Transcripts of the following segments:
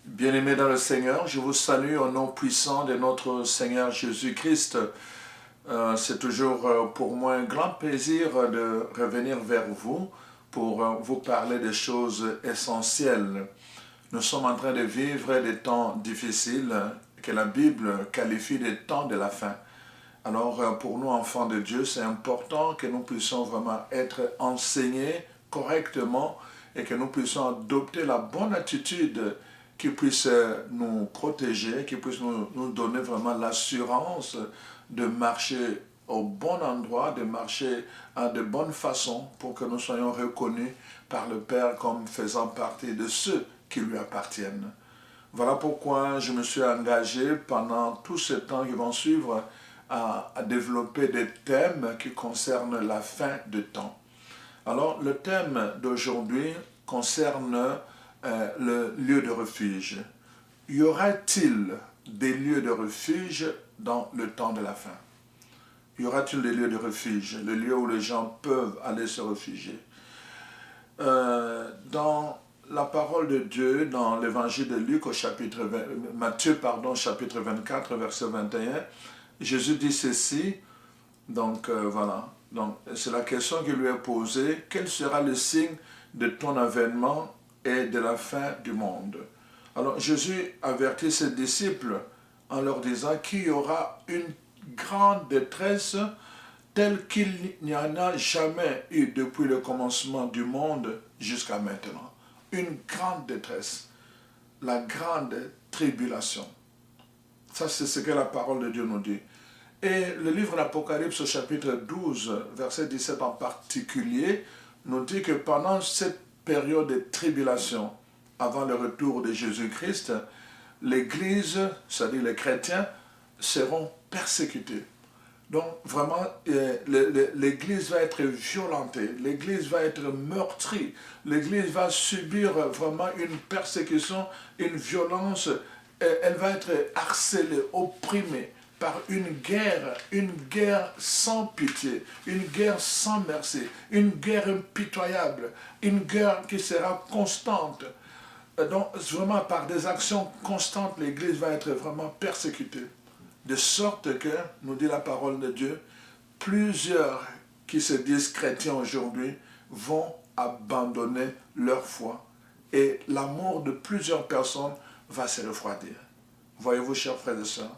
Bien-aimés dans le Seigneur, je vous salue au nom puissant de notre Seigneur Jésus-Christ. C'est toujours pour moi un grand plaisir de revenir vers vous pour vous parler des choses essentielles. Nous sommes en train de vivre des temps difficiles que la Bible qualifie des temps de la fin. Alors pour nous, enfants de Dieu, c'est important que nous puissions vraiment être enseignés correctement et que nous puissions adopter la bonne attitude qui puisse nous protéger, qui puisse nous donner vraiment l'assurance de marcher au bon endroit, de marcher de bonne façon pour que nous soyons reconnus par le Père comme faisant partie de ceux qui lui appartiennent. Voilà pourquoi je me suis engagé pendant tout ce temps qui vont suivre à développer des thèmes qui concernent la fin de temps. Alors, le thème d'aujourd'hui concerne le lieu de refuge. Y aura-t-il des lieux de refuge dans le temps de la fin? Y aura-t-il des lieux de refuge, le lieu où les gens peuvent aller se réfugier? Dans la parole de Dieu, dans l'évangile de Luc, Matthieu, chapitre 24, verset 21, Jésus dit ceci, donc voilà, donc c'est la question qui lui est posée, quel sera le signe de ton avènement et de la fin du monde? Alors Jésus avertit ses disciples en leur disant qu'il y aura une grande détresse telle qu'il n'y en a jamais eu depuis le commencement du monde jusqu'à maintenant. Une grande détresse, la grande tribulation. Ça, c'est ce que la parole de Dieu nous dit. Et le livre d'Apocalypse au chapitre 12, verset 17 en particulier, nous dit que pendant cette période de tribulation, avant le retour de Jésus-Christ, l'Église, c'est-à-dire les chrétiens, seront persécutés. Donc vraiment, l'Église va être violentée, l'Église va être meurtrie, l'Église va subir vraiment une persécution, une violence, elle va être harcelée, opprimée par une guerre sans pitié, une guerre sans merci, une guerre impitoyable, une guerre qui sera constante. Donc vraiment par des actions constantes, l'Église va être vraiment persécutée. De sorte que, nous dit la parole de Dieu, plusieurs qui se disent chrétiens aujourd'hui vont abandonner leur foi et l'amour de plusieurs personnes va se refroidir. Voyez-vous, chers frères et sœurs,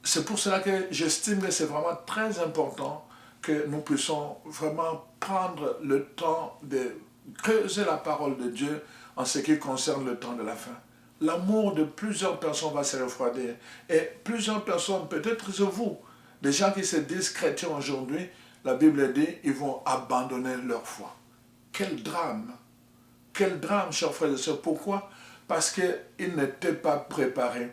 c'est pour cela que j'estime que c'est vraiment très important que nous puissions vraiment prendre le temps de creuser la parole de Dieu en ce qui concerne le temps de la fin. L'amour de plusieurs personnes va se refroidir. Et plusieurs personnes, peut-être c'est vous, des gens qui se disent chrétiens aujourd'hui, la Bible dit, ils vont abandonner leur foi. Quel drame! Quel drame, chers frères et sœurs. Pourquoi? Parce qu'ils n'étaient pas préparés.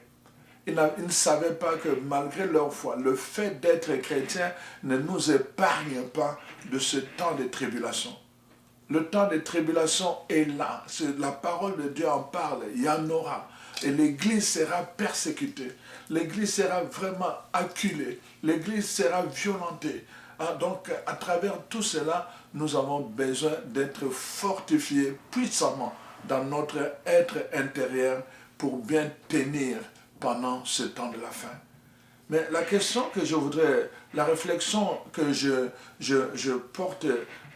Ils ne savaient pas que malgré leur foi, le fait d'être chrétien ne nous épargne pas de ce temps de tribulation. Le temps de tribulation est là. La parole de Dieu en parle. Il y en aura. Et l'Église sera persécutée. L'Église sera vraiment acculée. L'Église sera violentée. Donc, à travers tout cela, nous avons besoin d'être fortifiés puissamment dans notre être intérieur pour bien tenir pendant ce temps de la fin. Mais la question que je voudrais, la réflexion que je porte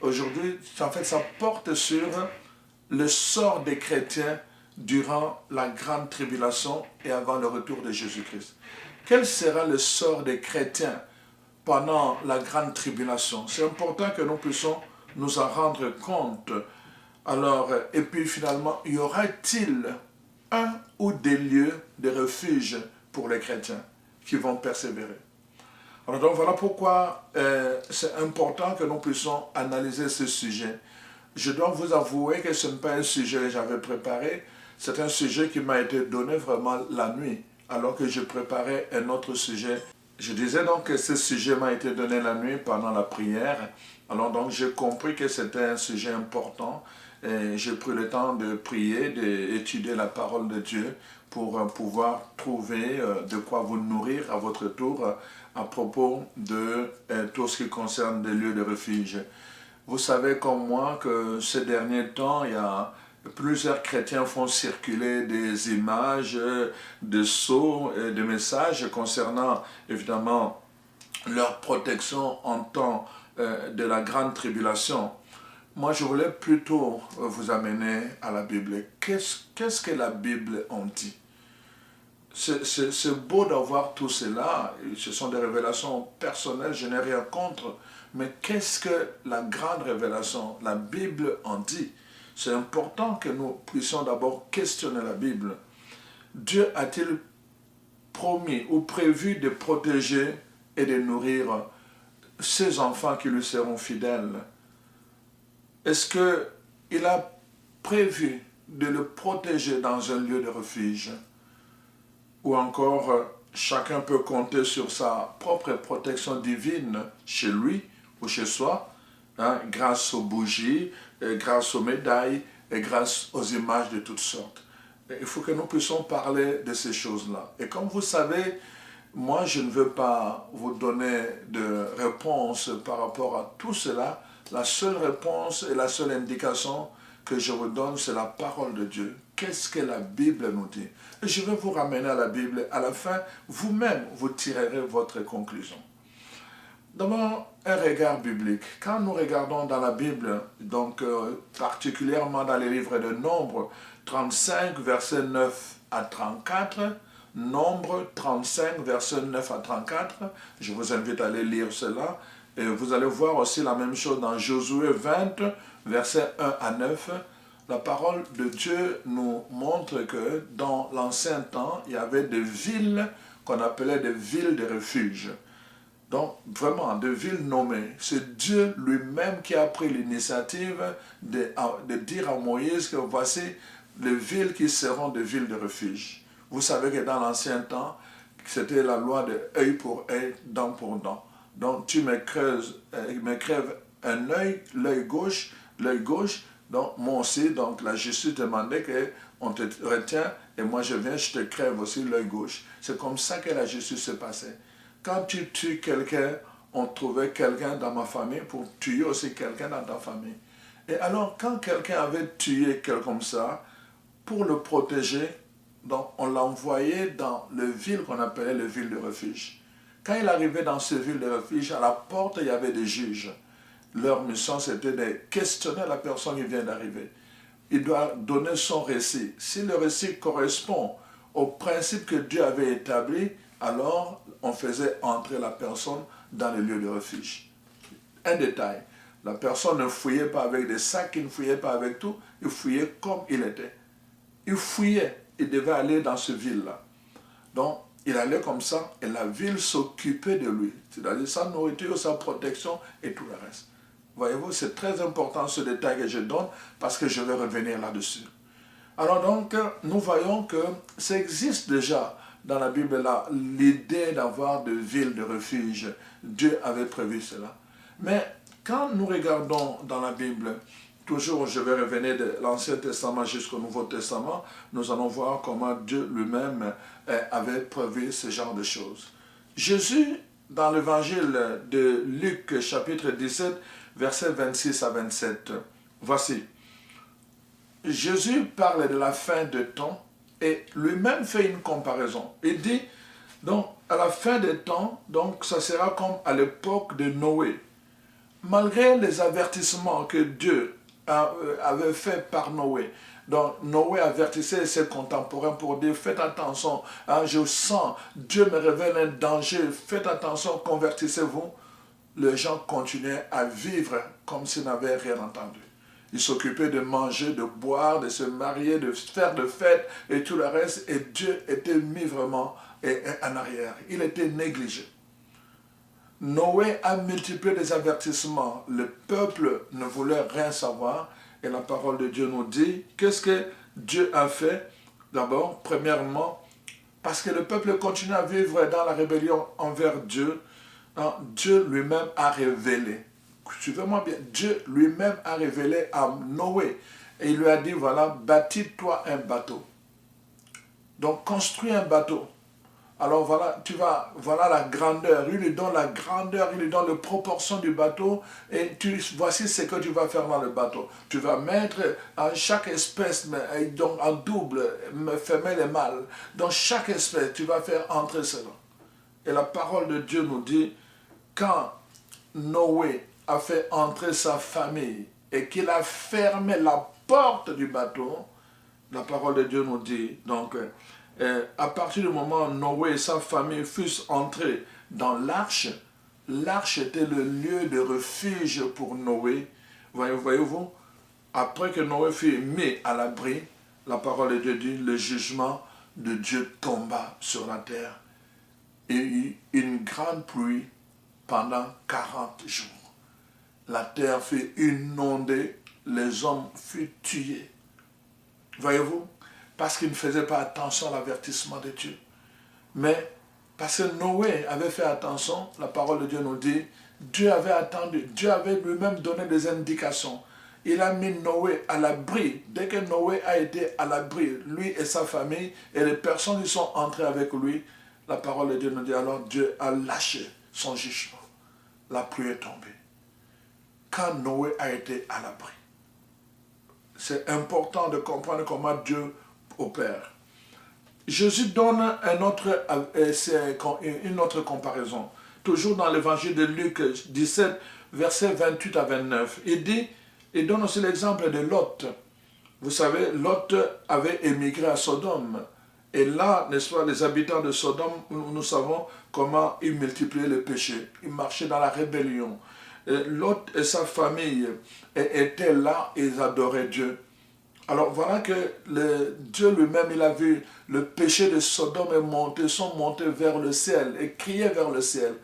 aujourd'hui, en fait, ça porte sur le sort des chrétiens durant la grande tribulation et avant le retour de Jésus-Christ. Quel sera le sort des chrétiens pendant la grande tribulation? C'est important que nous puissions nous en rendre compte. Alors, et puis finalement, y aura-t-il un ou des lieux de refuge pour les chrétiens qui vont persévérer? Alors donc voilà pourquoi c'est important que nous puissions analyser ce sujet. Je dois vous avouer que ce n'est pas un sujet que j'avais préparé, c'est un sujet qui m'a été donné vraiment la nuit, alors que je préparais un autre sujet. Je disais donc que ce sujet m'a été donné la nuit pendant la prière. Alors donc j'ai compris que c'était un sujet important et j'ai pris le temps de prier, d'étudier la parole de Dieu pour pouvoir trouver de quoi vous nourrir à votre tour à propos de tout ce qui concerne des lieux de refuge. Vous savez comme moi que ces derniers temps, il y a plusieurs chrétiens font circuler des images, des sceaux, des messages concernant évidemment leur protection en temps de la grande tribulation. Moi, je voulais plutôt vous amener à la Bible. Qu'est-ce que la Bible en dit? C'est beau d'avoir tout cela, ce sont des révélations personnelles, je n'ai rien contre, mais qu'est-ce que la grande révélation, la Bible en dit? C'est important que nous puissions d'abord questionner la Bible. Dieu a-t-il promis ou prévu de protéger et de nourrir ses enfants qui lui seront fidèles? Est-ce qu'il a prévu de le protéger dans un lieu de refuge? Ou encore, chacun peut compter sur sa propre protection divine chez lui ou chez soi, hein, grâce aux bougies, grâce aux médailles et grâce aux images de toutes sortes. Et il faut que nous puissions parler de ces choses-là. Et comme vous savez, moi je ne veux pas vous donner de réponse par rapport à tout cela. La seule réponse et la seule indication que je vous donne, c'est la parole de Dieu. Qu'est-ce que la Bible nous dit? Et je vais vous ramener à la Bible. À la fin, vous-même, vous tirerez votre conclusion. D'abord, un regard biblique. Quand nous regardons dans la Bible, donc particulièrement dans les livres de Nombre 35, versets 9 à 34, Nombre 35, versets 9 à 34, je vous invite à aller lire cela. Et vous allez voir aussi la même chose dans Josué 20, versets 1 à 9. La parole de Dieu nous montre que dans l'ancien temps, il y avait des villes qu'on appelait des villes de refuge. Donc, vraiment, des villes nommées. C'est Dieu lui-même qui a pris l'initiative de dire à Moïse que voici les villes qui seront des villes de refuge. Vous savez que dans l'ancien temps, c'était la loi de œil pour œil, dent pour dent. Donc, tu me crèves un œil, l'œil gauche, donc moi aussi, donc la justice demandait qu'on te retient et moi je viens, je te crève aussi l'œil gauche. C'est comme ça que la justice se passait. Quand tu tues quelqu'un, on trouvait quelqu'un dans ma famille pour tuer aussi quelqu'un dans ta famille. Et alors, quand quelqu'un avait tué quelqu'un comme ça, pour le protéger, donc on l'envoyait dans les villes qu'on appelait les villes de refuge. Quand il arrivait dans ces villes de refuge, à la porte, il y avait des juges. Leur mission, c'était de questionner la personne qui vient d'arriver. Il doit donner son récit. Si le récit correspond au principe que Dieu avait établi, alors on faisait entrer la personne dans le lieu de refuge. Un détail, la personne ne fouillait pas avec des sacs, il ne fouillait pas avec tout, il fouillait comme il était. Il fouillait, il devait aller dans ce ville-là. Donc, il allait comme ça et la ville s'occupait de lui. C'est-à-dire sa nourriture, sa protection et tout le reste. Voyez-vous, c'est très important ce détail que je donne parce que je vais revenir là-dessus. Alors donc, nous voyons que ça existe déjà dans la Bible là, l'idée d'avoir de villes de refuge. Dieu avait prévu cela. Mais quand nous regardons dans la Bible, toujours je vais revenir de l'Ancien Testament jusqu'au Nouveau Testament, nous allons voir comment Dieu lui-même avait prévu ce genre de choses. Jésus, dans l'évangile de Luc chapitre 17, versets 26 à 27, voici. Jésus parle de la fin des temps et lui-même fait une comparaison. Il dit, donc, à la fin des temps, donc, ça sera comme à l'époque de Noé. Malgré les avertissements que Dieu avait fait par Noé, donc Noé avertissait ses contemporains pour dire, faites attention, hein, je sens, Dieu me révèle un danger, faites attention, convertissez-vous. Les gens continuaient à vivre comme s'ils n'avaient rien entendu. Ils s'occupaient de manger, de boire, de se marier, de faire de fêtes et tout le reste. Et Dieu était mis vraiment en arrière. Il était négligé. Noé a multiplié les avertissements. Le peuple ne voulait rien savoir. Et la parole de Dieu nous dit, qu'est-ce que Dieu a fait? D'abord, premièrement, parce que le peuple continue à vivre dans la rébellion envers Dieu, Dieu lui-même a révélé. Suivez-moi bien. Dieu lui-même a révélé à Noé. Et il lui a dit, voilà, bâtis-toi un bateau. Donc, construis un bateau. Alors voilà, voilà la grandeur, il lui donne la grandeur, il lui donne les proportions du bateau et voici ce que tu vas faire dans le bateau. Tu vas mettre à chaque espèce, donc en double, femelle et mâle. Dans chaque espèce, tu vas faire entrer cela. Et la parole de Dieu nous dit, quand Noé a fait entrer sa famille et qu'il a fermé la porte du bateau, la parole de Dieu nous dit, donc, à partir du moment où Noé et sa famille fussent entrés dans l'arche, l'arche était le lieu de refuge pour Noé. Voyez-vous, après que Noé fut mis à l'abri, la parole de Dieu dit, le jugement de Dieu tomba sur la terre. Et il y eut une grande pluie pendant 40 jours. La terre fut inondée, les hommes furent tués. Voyez-vous, parce qu'ils ne faisaient pas attention à l'avertissement de Dieu. Mais parce que Noé avait fait attention, la parole de Dieu nous dit, Dieu avait attendu, Dieu avait lui-même donné des indications. Il a mis Noé à l'abri. Dès que Noé a été à l'abri, lui et sa famille, et les personnes qui sont entrées avec lui, la parole de Dieu nous dit, alors Dieu a lâché son jugement. La pluie est tombée. Quand Noé a été à l'abri. C'est important de comprendre comment Dieu opère. Jésus donne une autre comparaison. Toujours dans l'évangile de Luc 17, versets 28 à 29. Il donne aussi l'exemple de Lot. Vous savez, Lot avait émigré à Sodome. Et là, n'est-ce pas, les habitants de Sodome, nous savons comment ils multipliaient le péché. Ils marchaient dans la rébellion. Lot et sa famille étaient là et ils adoraient Dieu. Alors voilà que Dieu lui-même, il a vu le péché de Sodome sont montés vers le ciel et criaient vers le ciel.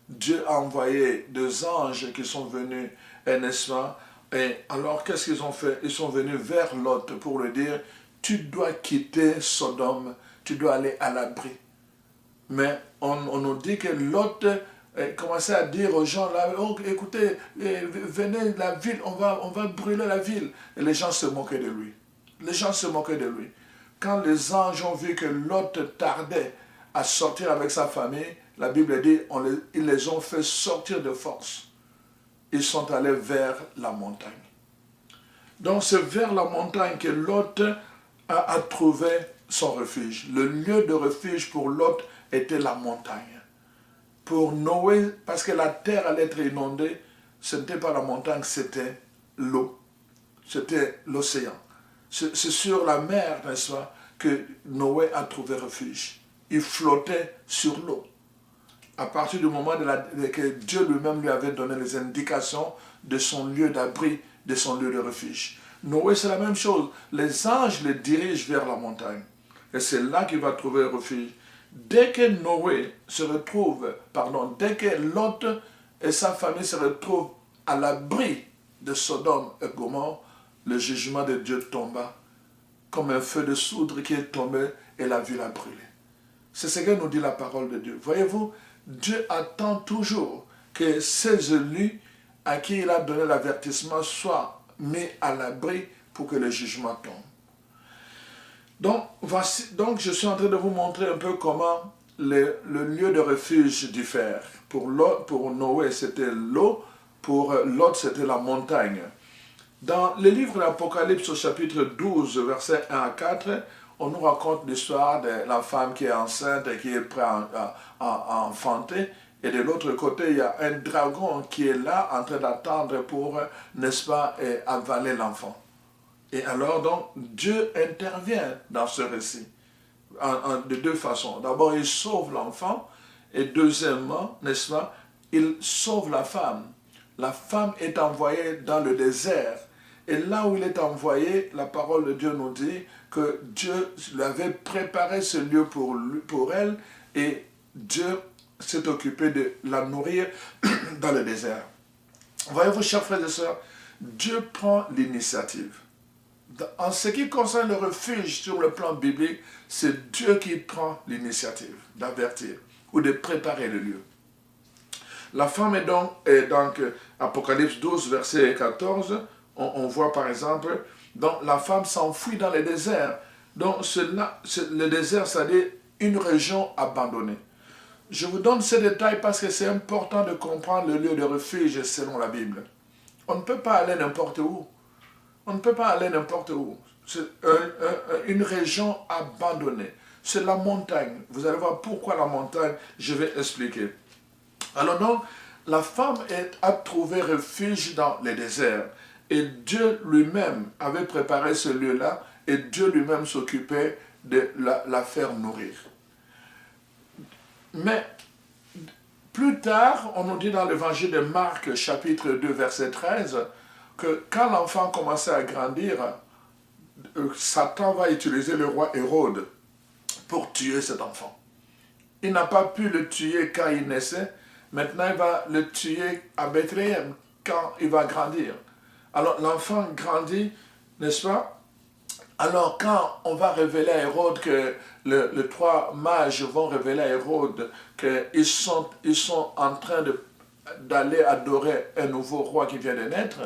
Dieu a envoyé des anges qui sont venus, n'est-ce pas? Et alors qu'est-ce qu'ils ont fait? Ils sont venus vers Lot pour lui dire, tu dois quitter Sodome, tu dois aller à l'abri. Mais on nous dit que Lot commençait à dire aux gens là, oh, écoutez, venez la ville, on va brûler la ville. Et les gens se moquaient de lui. Les gens se moquaient de lui. Quand les anges ont vu que Lot tardait à sortir avec sa famille, la Bible dit, ils les ont fait sortir de force. Ils sont allés vers la montagne. Donc c'est vers la montagne que Lot a trouvé son refuge. Le lieu de refuge pour Lot était la montagne. Pour Noé, parce que la terre allait être inondée, ce n'était pas la montagne, c'était l'eau. C'était l'océan. C'est sur la mer, n'est-ce pas, que Noé a trouvé refuge. Il flottait sur l'eau. À partir du moment que Dieu lui-même lui avait donné les indications de son lieu d'abri, de son lieu de refuge. Noé, c'est la même chose. Les anges le dirigent vers la montagne. Et c'est là qu'il va trouver refuge. Dès que dès que Lot et sa famille se retrouvent à l'abri de Sodome et Gomorrhe, le jugement de Dieu tomba comme un feu de soudre qui est tombé et la ville a brûlé. C'est ce que nous dit la parole de Dieu. Voyez-vous, Dieu attend toujours que ces élus à qui il a donné l'avertissement soient mis à l'abri pour que le jugement tombe. Donc, je suis en train de vous montrer un peu comment le lieu de refuge diffère. Pour Noé, c'était l'eau. Pour Lot, c'était la montagne. Dans le livre de l'Apocalypse, au chapitre 12, versets 1 à 4, on nous raconte l'histoire de la femme qui est enceinte et qui est prête à enfanter. Et de l'autre côté, il y a un dragon qui est là en train d'attendre pour, n'est-ce pas, avaler l'enfant. Et alors, donc, Dieu intervient dans ce récit de deux façons. D'abord, il sauve l'enfant, et deuxièmement, n'est-ce pas, il sauve la femme. La femme est envoyée dans le désert. Et là où il est envoyé, la parole de Dieu nous dit que Dieu lui avait préparé ce lieu pour elle, et Dieu s'est occupé de la nourrir dans le désert. Voyez-vous, chers frères et sœurs, Dieu prend l'initiative. En ce qui concerne le refuge sur le plan biblique, c'est Dieu qui prend l'initiative d'avertir ou de préparer le lieu. La femme est donc Apocalypse 12, verset 14, on voit par exemple, donc la femme s'enfuit dans le désert. Donc le désert, c'est-à-dire une région abandonnée. Je vous donne ces détails parce que c'est important de comprendre le lieu de refuge selon la Bible. On ne peut pas aller n'importe où. On ne peut pas aller n'importe où. C'est une région abandonnée. C'est la montagne. Vous allez voir pourquoi la montagne, je vais expliquer. Alors donc, la femme a trouvé refuge dans les déserts. Et Dieu lui-même avait préparé ce lieu-là et Dieu lui-même s'occupait de la faire nourrir. Mais plus tard, on nous dit dans l'évangile de Marc, chapitre 2, verset 13, que quand l'enfant commençait à grandir, Satan va utiliser le roi Hérode pour tuer cet enfant. Il n'a pas pu le tuer quand il naissait, maintenant il va le tuer à Bethléem quand il va grandir. Alors l'enfant grandit, n'est-ce pas? Alors quand on va révéler à Hérode que les trois mages vont révéler à Hérode qu'ils sont en train d'aller adorer un nouveau roi qui vient de naître,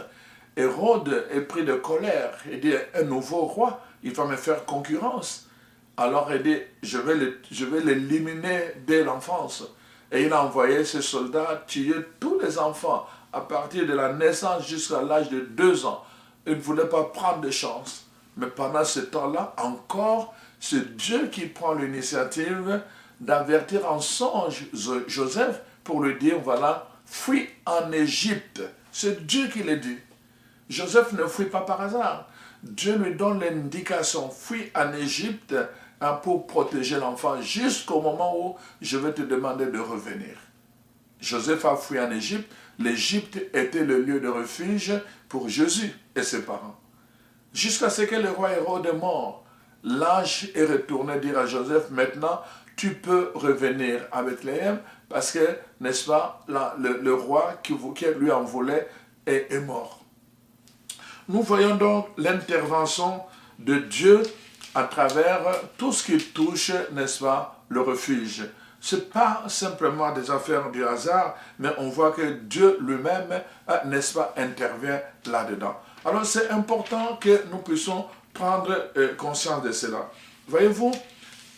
Hérode est pris de colère. Il dit, un nouveau roi, il va me faire concurrence. Alors il dit, je vais l'éliminer dès l'enfance. Et il a envoyé ses soldats tuer tous les enfants à partir de la naissance jusqu'à l'âge de 2 ans. Il ne voulait pas prendre de chance. Mais pendant ce temps-là, encore, c'est Dieu qui prend l'initiative d'avertir en songe Joseph pour lui dire, voilà, fuis en Égypte. C'est Dieu qui le dit. Joseph ne fuit pas par hasard. Dieu lui donne l'indication, fuis en Égypte pour protéger l'enfant jusqu'au moment où je vais te demander de revenir. Joseph a fui en Égypte. L'Égypte était le lieu de refuge pour Jésus et ses parents. Jusqu'à ce que le roi Hérode est mort, l'ange est retourné dire à Joseph, maintenant tu peux revenir à Bethléem parce que, n'est-ce pas, le roi qui lui en voulait est mort. Nous voyons donc l'intervention de Dieu à travers tout ce qui touche, n'est-ce pas, le refuge. Ce n'est pas simplement des affaires du hasard, mais on voit que Dieu lui-même, n'est-ce pas, intervient là-dedans. Alors c'est important que nous puissions prendre conscience de cela. Voyez-vous,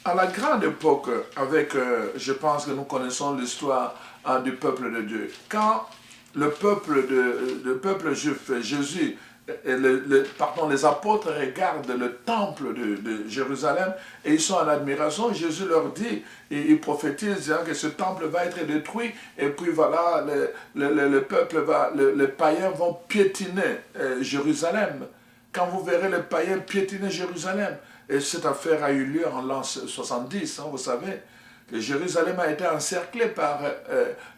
à la grande époque, je pense que nous connaissons l'histoire du peuple de Dieu. Quand le peuple juif, Jésus, les apôtres regardent le temple de Jérusalem et ils sont en admiration. Jésus leur dit, et il prophétise disant que ce temple va être détruit et puis voilà, les païens vont piétiner Jérusalem. Quand vous verrez les païens piétiner Jérusalem, et cette affaire a eu lieu en l'an 70, vous savez, que Jérusalem a été encerclée par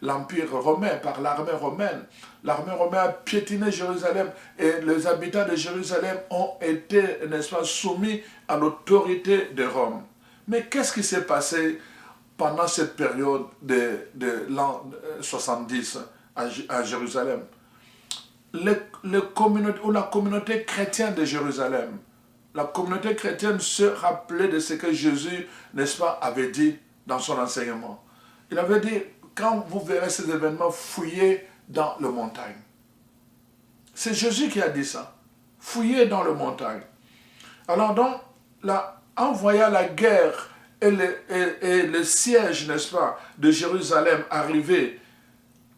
l'Empire romain, par l'armée romaine. L'armée romaine a piétiné Jérusalem et les habitants de Jérusalem ont été, n'est-ce pas, soumis à l'autorité de Rome. Mais qu'est-ce qui s'est passé pendant cette période de l'an 70 à Jérusalem? La communauté chrétienne de Jérusalem, la communauté chrétienne se rappelait de ce que Jésus, n'est-ce pas, avait dit dans son enseignement. Il avait dit, quand vous verrez ces événements, fouillez dans les montagnes. C'est Jésus qui a dit ça. Fouillez dans les montagnes. Alors donc, en voyant la guerre et le siège, n'est-ce pas, de Jérusalem arriver,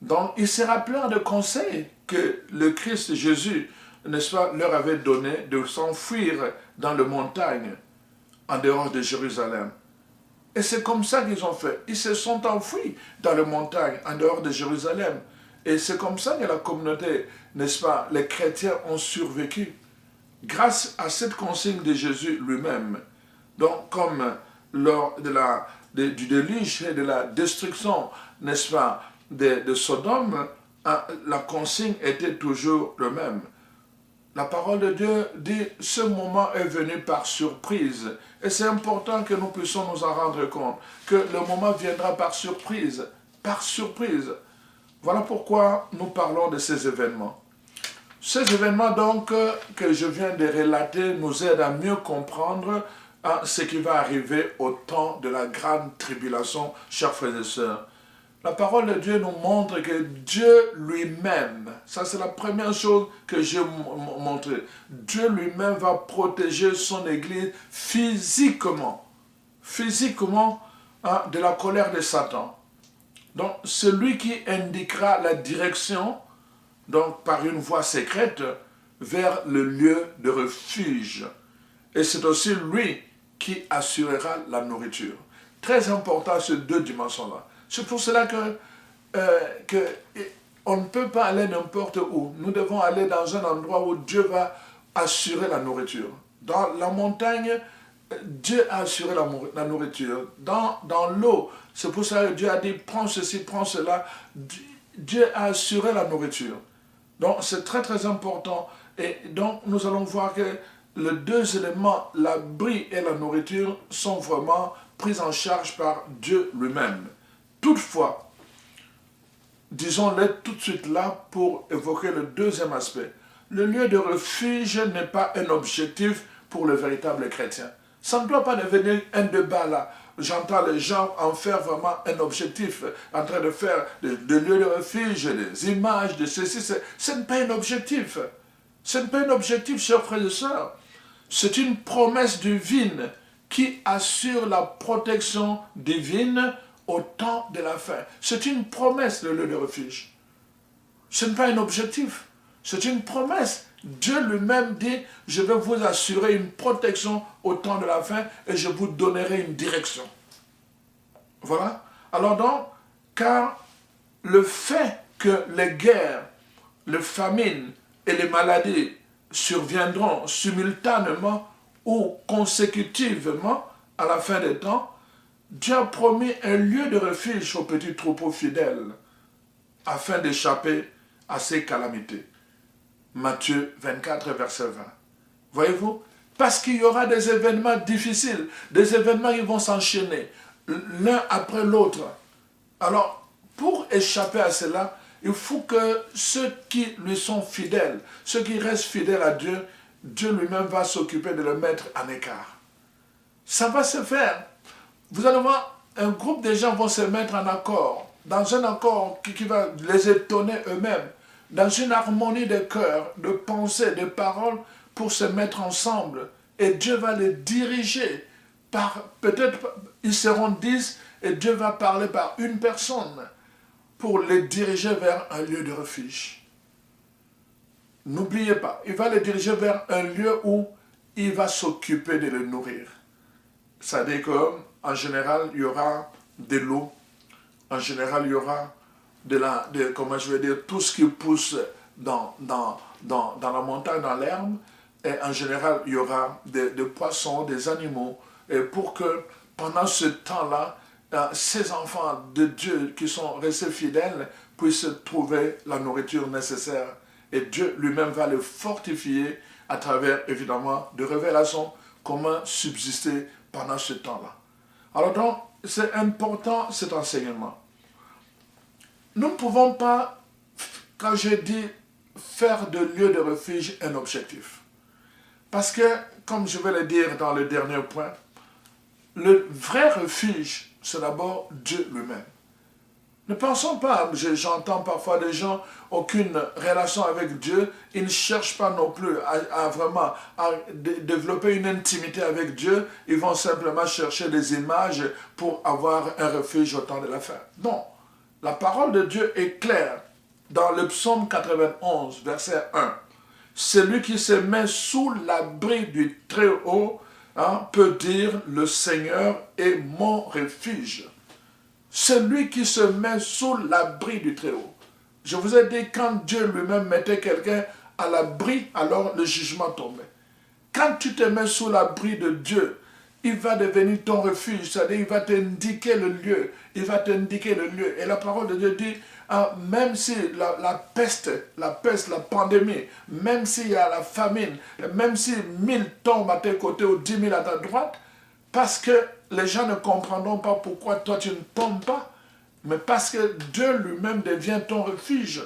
donc ils se rappelèrent de conseils que le Christ Jésus, n'est-ce pas, leur avait donné de s'enfuir dans les montagnes en dehors de Jérusalem. Et c'est comme ça qu'ils ont fait. Ils se sont enfuis dans les montagnes, en dehors de Jérusalem. Et c'est comme ça que la communauté, n'est-ce pas, les chrétiens ont survécu. Grâce à cette consigne de Jésus lui-même. Donc, comme lors du déluge et de la destruction, n'est-ce pas, de Sodome, la consigne était toujours le même. La parole de Dieu dit, ce moment est venu par surprise. Et c'est important que nous puissions nous en rendre compte, que le moment viendra par surprise. Par surprise. Voilà pourquoi nous parlons de ces événements. Ces événements donc que je viens de relater nous aident à mieux comprendre ce qui va arriver au temps de la grande tribulation, chers frères et sœurs. La parole de Dieu nous montre que Dieu lui-même, ça c'est la première chose que j'ai montré, Dieu lui-même va protéger son Église physiquement de la colère de Satan. Donc celui qui indiquera la direction, donc par une voie secrète, vers le lieu de refuge. Et c'est aussi lui qui assurera la nourriture. Très important ces deux dimensions-là. C'est pour cela que on ne peut pas aller n'importe où. Nous devons aller dans un endroit où Dieu va assurer la nourriture. Dans la montagne, Dieu a assuré la nourriture. Dans l'eau, c'est pour ça que Dieu a dit, prends ceci, prends cela. Dieu a assuré la nourriture. Donc c'est très très important. Et donc nous allons voir que les deux éléments, l'abri et la nourriture, sont vraiment pris en charge par Dieu lui-même. Toutefois, disons-le tout de suite là pour évoquer le deuxième aspect. Le lieu de refuge n'est pas un objectif pour le véritable chrétien. Ça ne doit pas devenir un débat là. J'entends les gens en faire vraiment un objectif, en train de faire des lieux de refuge, des images, de ceci. Ce n'est pas un objectif. Ce n'est pas un objectif, chers frères et sœurs. C'est une promesse divine qui assure la protection divine au temps de la fin. C'est une promesse, le lieu de refuge. Ce n'est pas un objectif. C'est une promesse. Dieu lui-même dit, je vais vous assurer une protection au temps de la fin et je vous donnerai une direction. Voilà. Alors donc, car le fait que les guerres, les famines et les maladies surviendront simultanément ou consécutivement à la fin des temps, Dieu a promis un lieu de refuge aux petits troupeaux fidèles afin d'échapper à ces calamités. Matthieu 24, verset 20. Voyez-vous? Parce qu'il y aura des événements difficiles, des événements qui vont s'enchaîner, l'un après l'autre. Alors, pour échapper à cela, il faut que ceux qui lui sont fidèles, ceux qui restent fidèles à Dieu, Dieu lui-même va s'occuper de le mettre en écart. Ça va se faire. Vous allez voir, un groupe de gens vont se mettre en accord, dans un accord qui va les étonner eux-mêmes, dans une harmonie de cœur, de pensée, de paroles, pour se mettre ensemble. Et Dieu va les diriger par, peut-être, ils seront 10, et Dieu va parler par une personne pour les diriger vers un lieu de refuge. N'oubliez pas, il va les diriger vers un lieu où il va s'occuper de les nourrir. C'est-à-dire qu'en général, il y aura de l'eau, en général, il y aura tout ce qui pousse dans la montagne, dans l'herbe, et en général, il y aura des poissons, des animaux, et pour que pendant ce temps-là, ces enfants de Dieu qui sont restés fidèles puissent trouver la nourriture nécessaire. Et Dieu lui-même va les fortifier à travers, évidemment, de révélations, comment subsister pendant ce temps-là. Alors donc, c'est important cet enseignement. Nous ne pouvons pas, quand je dis faire de lieu de refuge un objectif. Parce que, comme je vais le dire dans le dernier point, le vrai refuge, c'est d'abord Dieu lui-même. Ne pensons pas, j'entends parfois des gens, aucune relation avec Dieu, ils ne cherchent pas non plus à vraiment développer une intimité avec Dieu, ils vont simplement chercher des images pour avoir un refuge au temps de la fin. Non, la parole de Dieu est claire dans le psaume 91, verset 1. Celui qui se met sous l'abri du Très-Haut peut dire, le Seigneur est mon refuge. Celui qui se met sous l'abri du Très-Haut. Je vous ai dit, quand Dieu lui-même mettait quelqu'un à l'abri, alors le jugement tombait. Quand tu te mets sous l'abri de Dieu, il va devenir ton refuge, c'est-à-dire il va t'indiquer le lieu, il va t'indiquer le lieu. Et la parole de Dieu dit, même si la peste, la pandémie, même s'il y a la famine, même si 1000 tombent à tes côtés ou 10 000 à ta droite, parce que les gens ne comprendront pas pourquoi toi tu ne tombes pas, mais parce que Dieu lui-même devient ton refuge.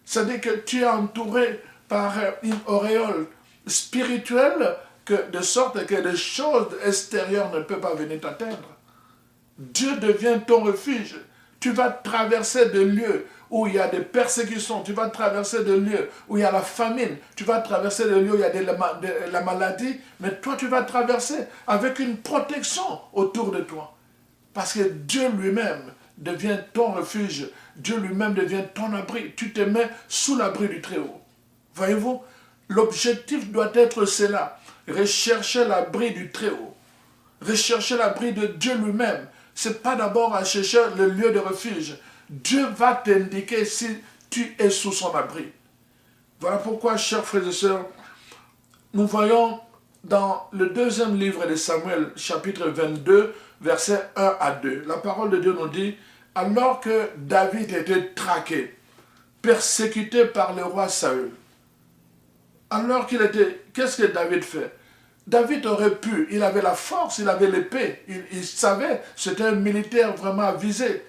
C'est-à-dire que tu es entouré par une auréole spirituelle, de sorte que les choses extérieures ne peuvent pas venir t'atteindre. Dieu devient ton refuge. Tu vas traverser des lieux où il y a des persécutions, tu vas traverser des lieux où il y a la famine, tu vas traverser des lieux où il y a de la maladie, mais toi tu vas traverser avec une protection autour de toi. Parce que Dieu lui-même devient ton refuge, Dieu lui-même devient ton abri. Tu te mets sous l'abri du Très-Haut. Voyez-vous, l'objectif doit être cela, rechercher l'abri du Très-Haut, rechercher l'abri de Dieu lui-même. Ce n'est pas d'abord à chercher le lieu de refuge. Dieu va t'indiquer si tu es sous son abri. Voilà pourquoi, chers frères et sœurs, nous voyons dans le deuxième livre de Samuel, chapitre 22, versets 1 à 2. La parole de Dieu nous dit, alors que David était traqué, persécuté par le roi Saül, alors qu'il était, qu'est-ce que David fait? David aurait pu, il avait la force, il avait l'épée, il savait, c'était un militaire vraiment avisé.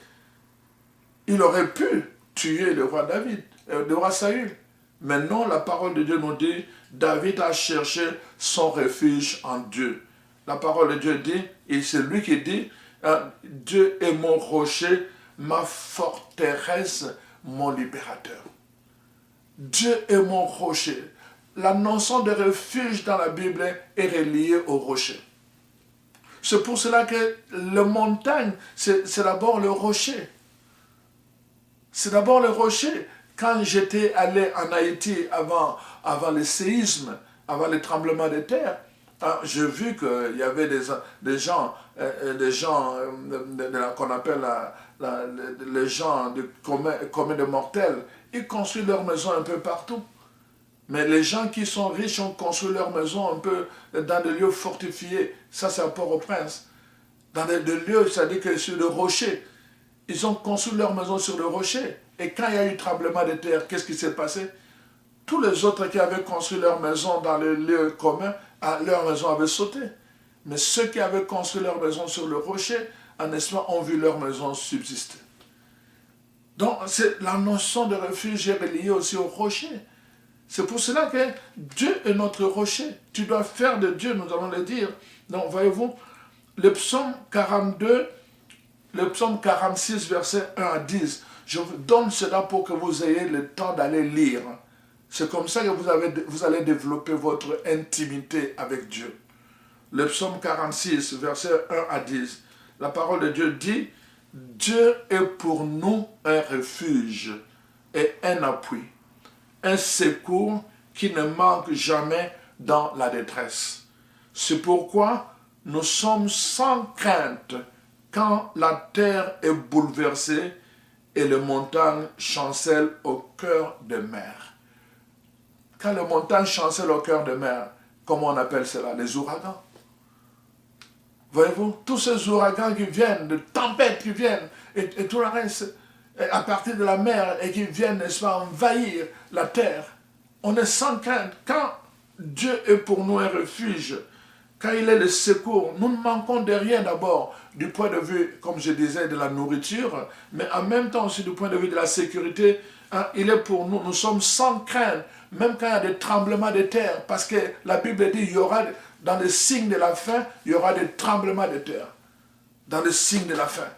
Il aurait pu tuer le roi David, le roi Saül. Mais non, la parole de Dieu nous dit, David a cherché son refuge en Dieu. La parole de Dieu dit, et c'est lui qui dit, Dieu est mon rocher, ma forteresse, mon libérateur. Dieu est mon rocher. La notion de refuge dans la Bible est reliée au rocher. C'est pour cela que la montagne, c'est d'abord le rocher. C'est d'abord le rocher. Quand j'étais allé en Haïti avant le séisme, avant le tremblement de terre, j'ai vu qu'il y avait des gens qu'on appelle les gens communs de mortels. Ils construisent leurs maisons un peu partout. Mais les gens qui sont riches ont construit leurs maisons un peu dans des lieux fortifiés. Ça, c'est à Port-au-Prince. Dans des lieux, c'est-à-dire que sur le rocher. Ils ont construit leur maison sur le rocher. Et quand il y a eu tremblement de terre, qu'est-ce qui s'est passé? Tous les autres qui avaient construit leur maison dans les lieux communs, leur maison avait sauté. Mais ceux qui avaient construit leur maison sur le rocher, en espérant, ont vu leur maison subsister. Donc, la notion de refuge est reliée aussi au rocher. C'est pour cela que Dieu est notre rocher. Tu dois faire de Dieu, nous allons le dire. Donc, voyez-vous, le psaume 42, le psaume 46, versets 1 à 10. Je vous donne cela pour que vous ayez le temps d'aller lire. C'est comme ça que vous allez développer votre intimité avec Dieu. Le psaume 46, versets 1 à 10. La parole de Dieu dit, Dieu est pour nous un refuge et un appui, un secours qui ne manque jamais dans la détresse. C'est pourquoi nous sommes sans crainte quand la terre est bouleversée et les montagnes chancellent au cœur de mer. Quand les montagnes chancellent au cœur de mer, comment on appelle cela? Les ouragans. Voyez-vous, tous ces ouragans qui viennent, de tempêtes qui viennent, et tout le reste, à partir de la mer, et qui viennent, n'est-ce pas, envahir la terre. On est sans crainte. Quand Dieu est pour nous un refuge, quand il est le secours, nous ne manquons de rien d'abord, du point de vue, comme je disais, de la nourriture, mais en même temps aussi du point de vue de la sécurité, il est pour nous, nous sommes sans crainte, même quand il y a des tremblements de terre, parce que la Bible dit, il y aura, dans les signes de la fin, il y aura des tremblements de terre. Dans les signes de la fin.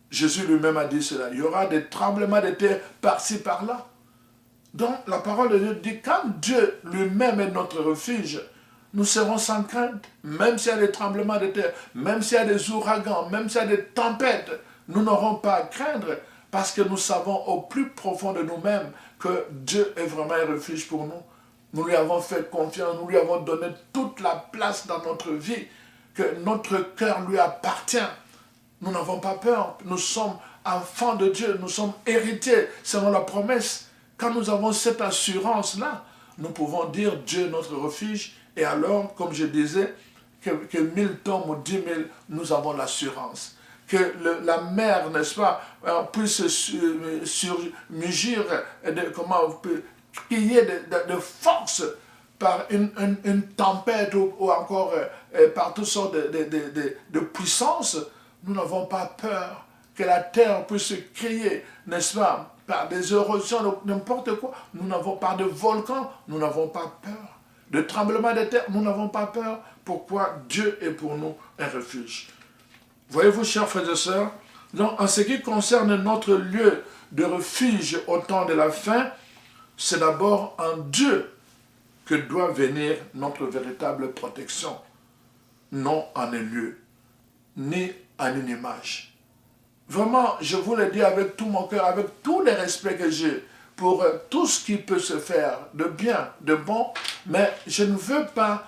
Jésus lui-même a dit cela. Il y aura des tremblements de terre par-ci, par-là. Donc, la parole de Dieu dit, quand Dieu lui-même est notre refuge, nous serons sans crainte, même s'il y a des tremblements de terre, même s'il y a des ouragans, même s'il y a des tempêtes, nous n'aurons pas à craindre parce que nous savons au plus profond de nous-mêmes que Dieu est vraiment un refuge pour nous. Nous lui avons fait confiance, nous lui avons donné toute la place dans notre vie, que notre cœur lui appartient. Nous n'avons pas peur, nous sommes enfants de Dieu, nous sommes héritiers selon la promesse. Quand nous avons cette assurance-là, nous pouvons dire Dieu est notre refuge. Et alors, comme je disais, que 1000 tombent ou 10 000, nous avons l'assurance. Que la mer, n'est-ce pas, puisse surmugir, qu'il y ait de force par une tempête ou encore par toutes sortes de puissances. Nous n'avons pas peur que la terre puisse crier, n'est-ce pas, par des érosions, n'importe quoi. Nous n'avons pas de volcan, nous n'avons pas peur. De tremblements de terre, nous n'avons pas peur. Pourquoi? Dieu est pour nous un refuge. Voyez-vous, chers frères et sœurs, donc, en ce qui concerne notre lieu de refuge au temps de la fin, c'est d'abord en Dieu que doit venir notre véritable protection, non en un lieu, ni en une image. Vraiment, je vous le dis avec tout mon cœur, avec tout le respect que j'ai pour tout ce qui peut se faire de bien, de bon, mais je ne veux pas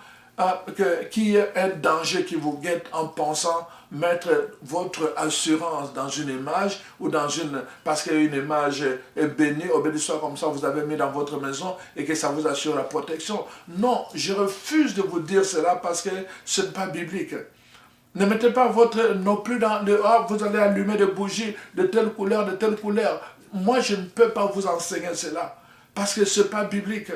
qu'il y ait un danger qui vous guette en pensant mettre votre assurance dans une image ou dans une... parce qu'une image est bénie, obéissant comme ça, vous avez mis dans votre maison et que ça vous assure la protection. Non, je refuse de vous dire cela parce que ce n'est pas biblique. Ne mettez pas votre non plus dans le vous allez allumer des bougies de telle couleur, de telle couleur. Moi, je ne peux pas vous enseigner cela parce que ce n'est pas biblique.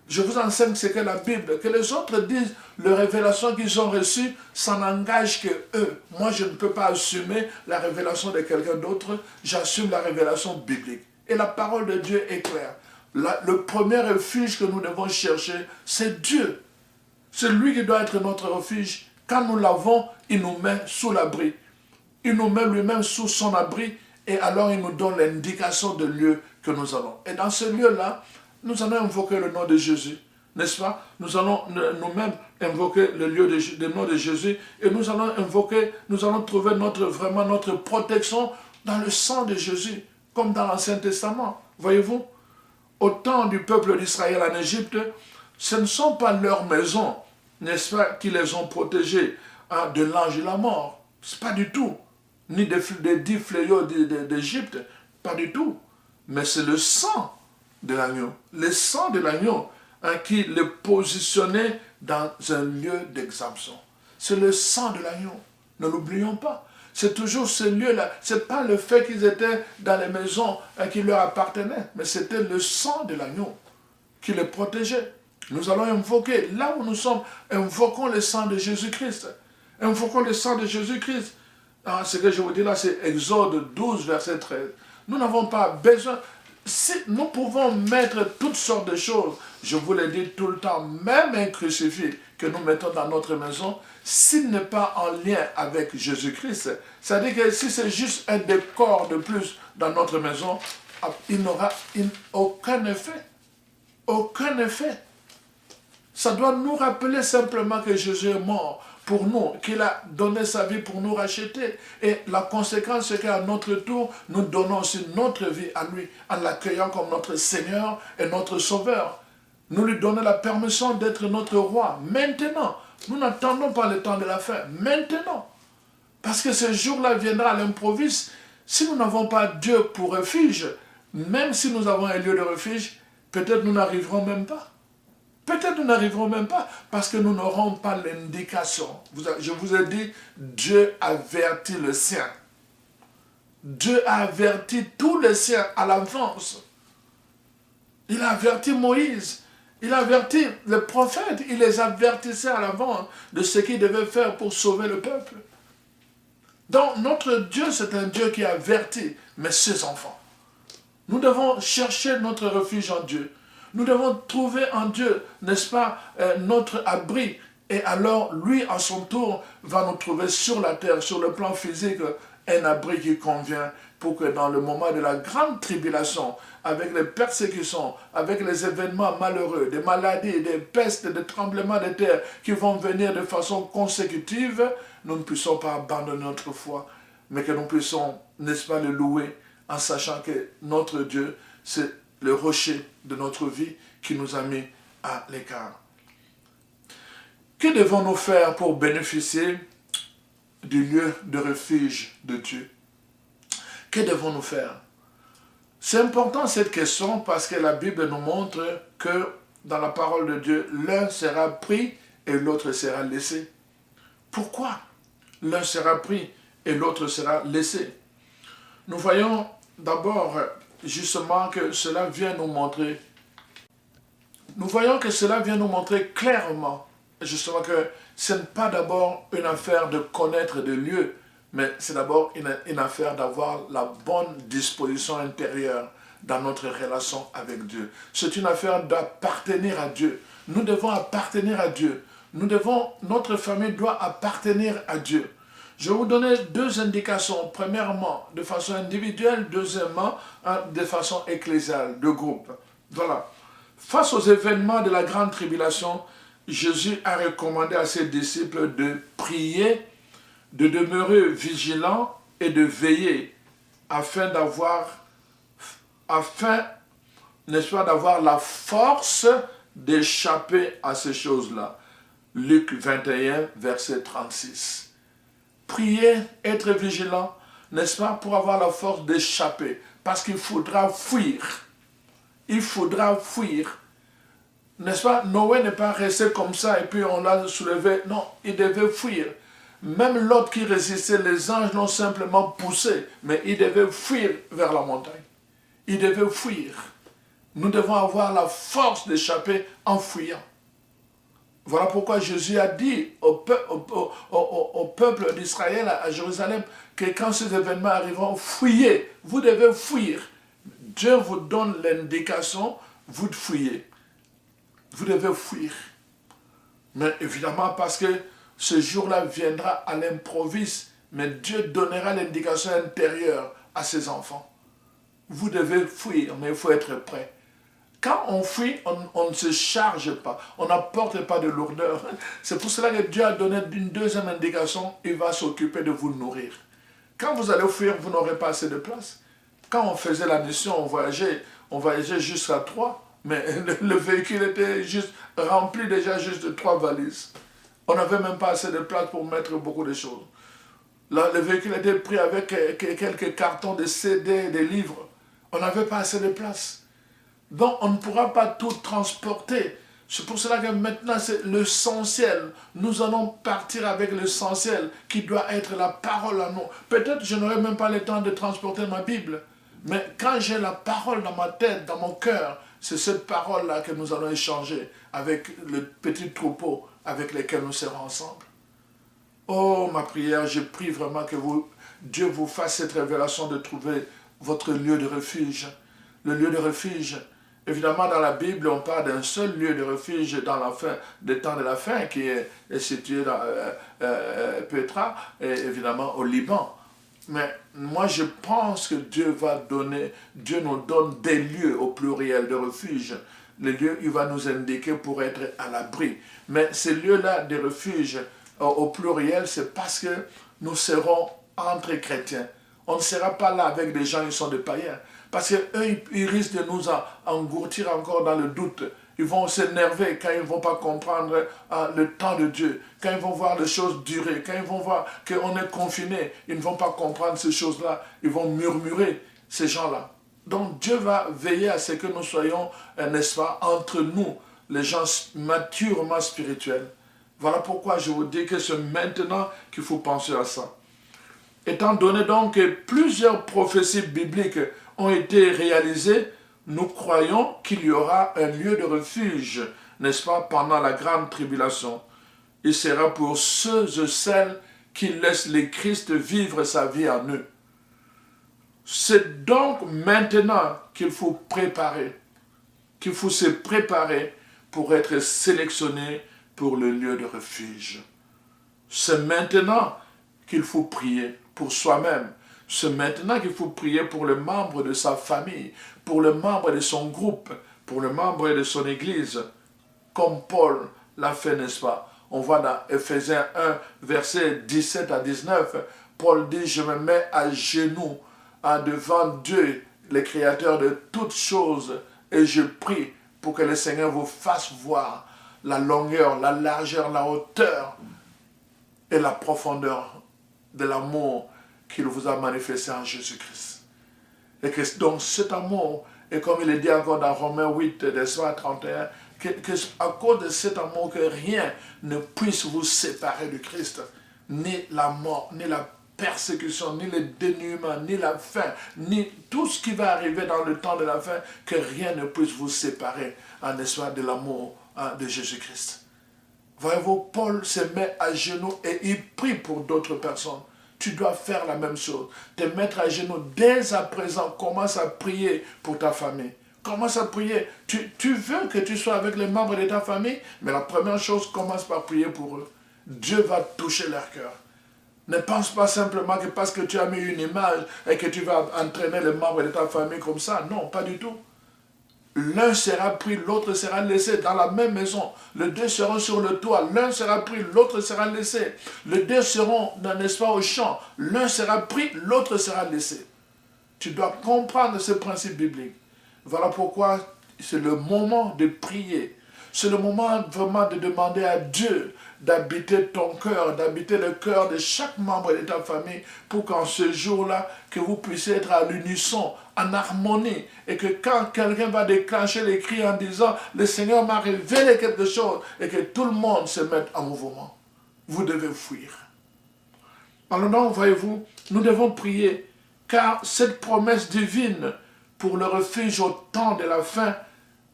Je vous enseigne ce que la Bible, que les autres disent, les révélations qu'ils ont reçues, ça n'engage que eux. Moi, je ne peux pas assumer la révélation de quelqu'un d'autre, j'assume la révélation biblique. Et la parole de Dieu est claire. Le premier refuge que nous devons chercher, c'est Dieu. C'est lui qui doit être notre refuge. Quand nous l'avons, il nous met sous l'abri. Il nous met lui-même sous son abri et alors il nous donne l'indication de lieu que nous allons. Et dans ce lieu-là, nous allons invoquer le nom de Jésus, n'est-ce pas? Nous allons nous-mêmes invoquer le nom de Jésus et nous allons invoquer, nous allons trouver vraiment notre protection dans le sang de Jésus, comme dans l'Ancien Testament. Voyez-vous? Au temps du peuple d'Israël en Égypte, ce ne sont pas leurs maisons, n'est-ce pas, qui les ont protégés de l'ange de la mort. Ce n'est pas du tout. Ni des 10 fléaux d'Égypte, pas du tout. Mais c'est le sang de l'agneau. Le sang de l'agneau qui les positionnait dans un lieu d'exemption. C'est le sang de l'agneau. Ne l'oublions pas. C'est toujours ce lieu-là. Ce n'est pas le fait qu'ils étaient dans les maisons qui leur appartenaient, mais c'était le sang de l'agneau qui les protégeait. Nous allons invoquer, là où nous sommes, invoquons le sang de Jésus-Christ. Invoquons le sang de Jésus-Christ. Ce que je vous dis là, c'est Exode 12, verset 13. Nous n'avons pas besoin... Si nous pouvons mettre toutes sortes de choses, je vous l'ai dit tout le temps, même un crucifix que nous mettons dans notre maison, s'il n'est pas en lien avec Jésus-Christ, c'est-à-dire que si c'est juste un décor de plus dans notre maison, il n'aura aucun effet. Aucun effet. Ça doit nous rappeler simplement que Jésus est mort pour nous, qu'il a donné sa vie pour nous racheter. Et la conséquence, c'est qu'à notre tour, nous donnons aussi notre vie à lui, en l'accueillant comme notre Seigneur et notre Sauveur. Nous lui donnons la permission d'être notre roi. Maintenant, nous n'attendons pas le temps de la fin. Maintenant. Parce que ce jour-là viendra à l'improviste. Si nous n'avons pas Dieu pour refuge, même si nous avons un lieu de refuge, peut-être nous n'arriverons même pas. Peut-être nous n'arriverons même pas parce que nous n'aurons pas l'indication. Je vous ai dit, Dieu avertit le sien. Dieu a averti tous les siens à l'avance. Il a averti Moïse. Il a averti les prophètes. Il les avertissait à l'avance de ce qu'ils devaient faire pour sauver le peuple. Donc notre Dieu, c'est un Dieu qui avertit, mais ses enfants. Nous devons chercher notre refuge en Dieu. Nous devons trouver en Dieu, n'est-ce pas, notre abri. Et alors, lui, à son tour, va nous trouver sur la terre, sur le plan physique, un abri qui convient pour que dans le moment de la grande tribulation, avec les persécutions, avec les événements malheureux, des maladies, des pestes, des tremblements de terre qui vont venir de façon consécutive, nous ne puissions pas abandonner notre foi, mais que nous puissions, n'est-ce pas, le louer en sachant que notre Dieu, c'est le rocher de notre vie qui nous a mis à l'écart. Que devons-nous faire pour bénéficier du lieu de refuge de Dieu? Que devons-nous faire? C'est important cette question parce que la Bible nous montre que dans la parole de Dieu, l'un sera pris et l'autre sera laissé. Pourquoi l'un sera pris et l'autre sera laissé? Nous voyons d'abord justement que cela vient nous montrer. Nous voyons que cela vient nous montrer clairement justement que ce n'est pas d'abord une affaire de connaître des lieux, mais c'est d'abord une affaire d'avoir la bonne disposition intérieure, dans notre relation avec Dieu. C'est une affaire d'appartenir à Dieu. Nous devons appartenir à Dieu. Notre famille doit appartenir à Dieu. Je vais vous donner deux indications. Premièrement, de façon individuelle. Deuxièmement, de façon ecclésiale, de groupe. Voilà. Face aux événements de la grande tribulation, Jésus a recommandé à ses disciples de prier, de demeurer vigilants et de veiller afin, n'est-ce pas, d'avoir la force d'échapper à ces choses-là. Luc 21, verset 36. Prier, être vigilant, n'est-ce pas, pour avoir la force d'échapper. Parce qu'il faudra fuir. Il faudra fuir. N'est-ce pas? Noé n'est pas resté comme ça et puis on l'a soulevé. Non, il devait fuir. Même l'autre qui résistait, les anges l'ont simplement poussé, mais il devait fuir vers la montagne. Il devait fuir. Nous devons avoir la force d'échapper en fuyant. Voilà pourquoi Jésus a dit au peuple d'Israël à Jérusalem que quand ces événements arriveront, fuyez. Vous devez fuir. Dieu vous donne l'indication, vous fuyez. Vous devez fuir. Mais évidemment parce que ce jour-là viendra à l'improviste, mais Dieu donnera l'indication intérieure à ses enfants. Vous devez fuir, mais il faut être prêt. Quand on fuit, on ne se charge pas, on n'apporte pas de lourdeur. C'est pour cela que Dieu a donné une deuxième indication, il va s'occuper de vous nourrir. Quand vous allez fuir, vous n'aurez pas assez de place. Quand on faisait la mission, on voyageait jusqu'à 3, mais le véhicule était juste rempli déjà juste de 3 valises. On n'avait même pas assez de place pour mettre beaucoup de choses. Là, le véhicule était pris avec quelques cartons de CD, des livres. On n'avait pas assez de place. Donc, on ne pourra pas tout transporter. C'est pour cela que maintenant, c'est l'essentiel. Nous allons partir avec l'essentiel qui doit être la parole à nous. Peut-être que je n'aurai même pas le temps de transporter ma Bible. Mais quand j'ai la parole dans ma tête, dans mon cœur, c'est cette parole-là que nous allons échanger avec le petit troupeau avec lequel nous serons ensemble. Oh, ma prière, je prie vraiment que Dieu vous fasse cette révélation de trouver votre lieu de refuge. Le lieu de refuge. Évidemment, dans la Bible, on parle d'un seul lieu de refuge dans la fin, des temps de la fin, qui est situé dans Pétra, et évidemment au Liban. Mais moi, je pense que Dieu nous donne des lieux au pluriel de refuge. Les lieux, il va nous indiquer pour être à l'abri. Mais ces lieux-là de refuge au pluriel, c'est parce que nous serons entre chrétiens. On ne sera pas là avec des gens qui sont des païens. Parce qu'eux, ils risquent de nous engourdir encore dans le doute. Ils vont s'énerver quand ils ne vont pas comprendre le temps de Dieu. Quand ils vont voir les choses durer. Quand ils vont voir qu'on est confiné. Ils ne vont pas comprendre ces choses-là. Ils vont murmurer, ces gens-là. Donc Dieu va veiller à ce que nous soyons, n'est-ce pas, entre nous, les gens maturement spirituels. Voilà pourquoi je vous dis que c'est maintenant qu'il faut penser à ça. Étant donné donc que plusieurs prophéties bibliques ont été réalisées, nous croyons qu'il y aura un lieu de refuge, n'est-ce pas, pendant la grande tribulation. Il sera pour ceux et celles qui laissent le Christ vivre sa vie en eux. C'est donc maintenant qu'il faut se préparer pour être sélectionné pour le lieu de refuge. C'est maintenant qu'il faut prier pour soi-même. C'est maintenant qu'il faut prier pour le membre de sa famille, pour le membre de son groupe, pour le membre de son église, comme Paul l'a fait, n'est-ce pas? On voit dans Ephésiens 1, versets 17 à 19, Paul dit « Je me mets à genoux devant Dieu, le Créateur de toutes choses, et je prie pour que le Seigneur vous fasse voir la longueur, la largeur, la hauteur et la profondeur de l'amour qu'il vous a manifesté en Jésus-Christ. Et que donc cet amour, et comme il est dit encore dans Romains 8, verset 31, que à cause de cet amour que rien ne puisse vous séparer du Christ, ni la mort, ni la persécution, ni le dénuement, ni la faim, ni tout ce qui va arriver dans le temps de la fin, que rien ne puisse vous séparer, n'est-ce pas, de l'amour de Jésus-Christ. Voyez-vous, Paul se met à genoux et il prie pour d'autres personnes. tu dois faire la même chose. Te mettre à genoux dès à présent, commence à prier pour ta famille. Commence à prier. Tu veux que tu sois avec les membres de ta famille, mais la première chose, commence par prier pour eux. Dieu va toucher leur cœur. Ne pense pas simplement que parce que tu as mis une image et que tu vas entraîner les membres de ta famille comme ça. Non, pas du tout. L'un sera pris, l'autre sera laissé dans la même maison. Les deux seront sur le toit. L'un sera pris, l'autre sera laissé. Les deux seront, n'est-ce pas, au champ. L'un sera pris, l'autre sera laissé. Tu dois comprendre ce principe biblique. Voilà pourquoi c'est le moment de prier. C'est le moment vraiment de demander à Dieu d'habiter ton cœur, d'habiter le cœur de chaque membre de ta famille pour qu'en ce jour-là, que vous puissiez être à l'unisson, en harmonie, et que quand quelqu'un va déclencher les cris en disant « Le Seigneur m'a révélé quelque chose » et que tout le monde se mette en mouvement. Vous devez fuir. Alors donc, voyez-vous, nous devons prier, car cette promesse divine pour le refuge au temps de la fin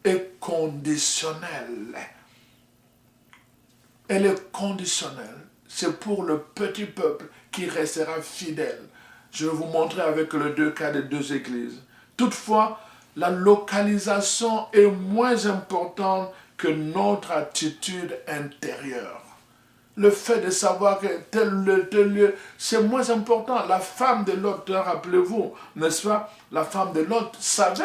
est conditionnelle. Elle est conditionnelle. C'est pour le petit peuple qui restera fidèle. Je vais vous montrer avec les deux cas des deux églises. Toutefois, la localisation est moins importante que notre attitude intérieure. Le fait de savoir que tel lieu, c'est moins important. La femme de Lot, rappelez-vous, n'est-ce pas? La femme de Lot savait,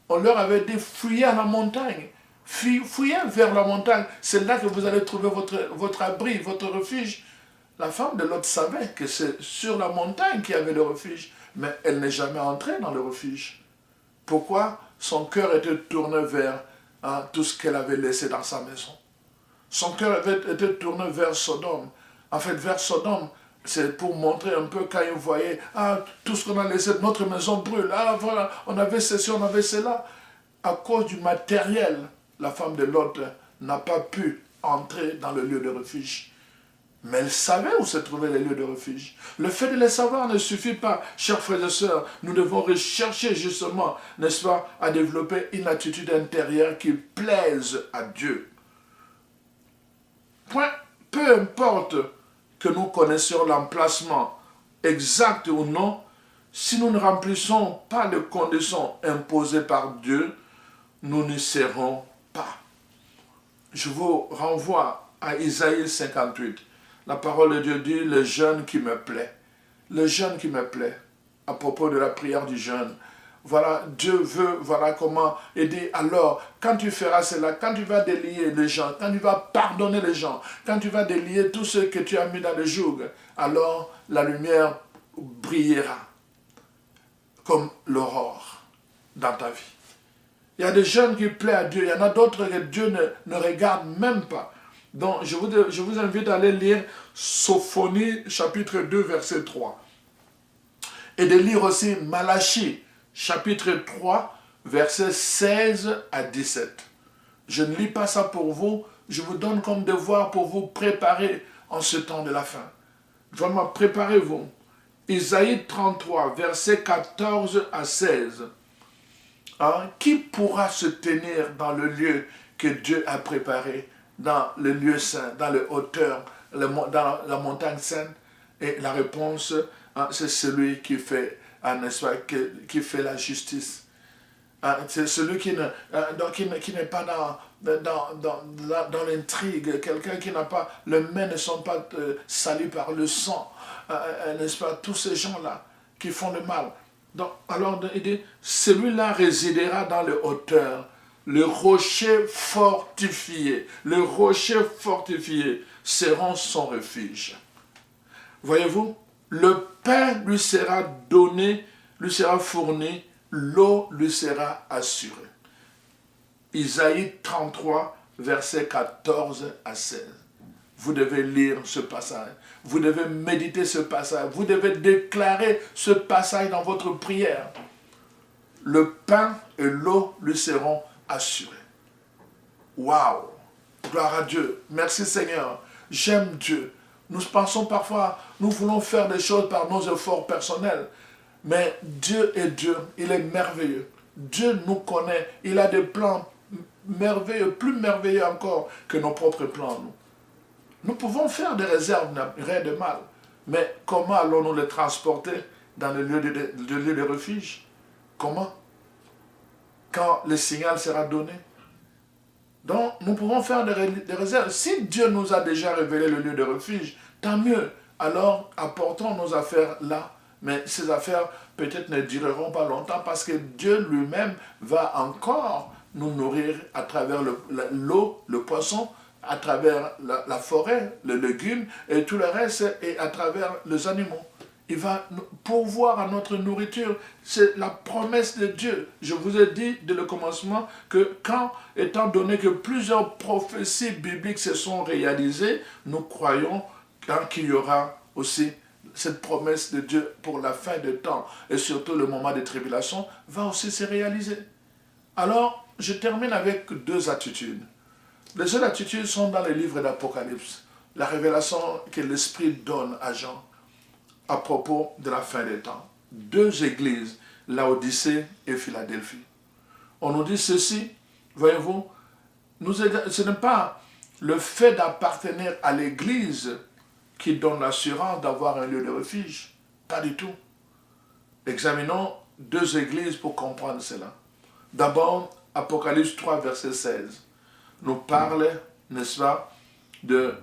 on leur avait dit, fuyez à la montagne. Fuyez vers la montagne. C'est là que vous allez trouver votre abri, votre refuge. La femme de Lot savait que c'est sur la montagne qu'il y avait le refuge, mais elle n'est jamais entrée dans le refuge. Pourquoi? Son cœur était tourné vers tout ce qu'elle avait laissé dans sa maison. Son cœur avait été tourné vers Sodome. En fait, vers Sodome, c'est pour montrer un peu quand il voyait, tout ce qu'on a laissé, notre maison brûle, voilà, on avait ceci, on avait cela. À cause du matériel, la femme de Lot n'a pas pu entrer dans le lieu de refuge. Mais elle savait où se trouvaient les lieux de refuge. Le fait de les savoir ne suffit pas, chers frères et sœurs. Nous devons rechercher justement, n'est-ce pas, à développer une attitude intérieure qui plaise à Dieu. Peu importe que nous connaissions l'emplacement exact ou non, si nous ne remplissons pas les conditions imposées par Dieu, nous n'y serons pas. Je vous renvoie à Isaïe 58. La parole de Dieu dit, le jeûne qui me plaît. Le jeûne qui me plaît. À propos de la prière du jeûne. Voilà, Dieu veut, voilà comment aider. Alors, quand tu feras cela, quand tu vas délier les gens, quand tu vas pardonner les gens, quand tu vas délier tout ce que tu as mis dans le joug, alors la lumière brillera comme l'aurore dans ta vie. Il y a des jeunes qui plaisent à Dieu, il y en a d'autres que Dieu ne regarde même pas. Donc, je vous invite à aller lire Sophonie, chapitre 2, verset 3. Et de lire aussi Malachie, chapitre 3, versets 16 à 17. Je ne lis pas ça pour vous, je vous donne comme devoir pour vous préparer en ce temps de la fin. Vraiment, préparez-vous. Isaïe 33, versets 14 à 16. Qui pourra se tenir dans le lieu que Dieu a préparé, dans le lieu saint, dans les hauteurs, dans la montagne sainte? Et la réponse, c'est celui qui fait, n'est-ce pas, qui fait la justice. C'est celui qui n'est pas dans l'intrigue, quelqu'un qui n'a pas, les mains ne sont pas salies par le sang, n'est-ce pas, tous ces gens-là qui font le mal. Donc, alors, il dit, celui-là résidera dans les hauteurs, le rocher fortifié seront son refuge. Voyez-vous, le pain lui sera donné, lui sera fourni, l'eau lui sera assurée. Isaïe 33, versets 14 à 16. Vous devez lire ce passage. Vous devez méditer ce passage. Vous devez déclarer ce passage dans votre prière. Le pain et l'eau lui seront assurés. Waouh! Gloire à Dieu. Merci Seigneur. J'aime Dieu. Nous pensons parfois, nous voulons faire des choses par nos efforts personnels. Mais Dieu est Dieu. Il est merveilleux. Dieu nous connaît. Il a des plans merveilleux, plus merveilleux encore que nos propres plans. Nous pouvons faire des réserves, rien de mal. Mais comment allons-nous les transporter dans le lieu de refuge? Comment? Quand le signal sera donné. Donc, nous pouvons faire des réserves. Si Dieu nous a déjà révélé le lieu de refuge, tant mieux. Alors, apportons nos affaires là. Mais ces affaires, peut-être, ne dureront pas longtemps parce que Dieu lui-même va encore nous nourrir à travers l'eau, le poisson, à travers la forêt, les légumes et tout le reste, et à travers les animaux. Il va pourvoir à notre nourriture. C'est la promesse de Dieu. Je vous ai dit dès le commencement que quand, étant donné que plusieurs prophéties bibliques se sont réalisées, nous croyons qu'il y aura aussi cette promesse de Dieu pour la fin des temps et surtout le moment de tribulation va aussi se réaliser. Alors, je termine avec deux attitudes. Les deux attitudes sont dans les livres d'Apocalypse. La révélation que l'Esprit donne à Jean à propos de la fin des temps. Deux églises, Laodicée et Philadelphie. On nous dit ceci, voyez-vous, ce n'est pas le fait d'appartenir à l'église qui donne l'assurance d'avoir un lieu de refuge. Pas du tout. Examinons deux églises pour comprendre cela. D'abord, Apocalypse 3, verset 16, nous parle, n'est-ce pas, de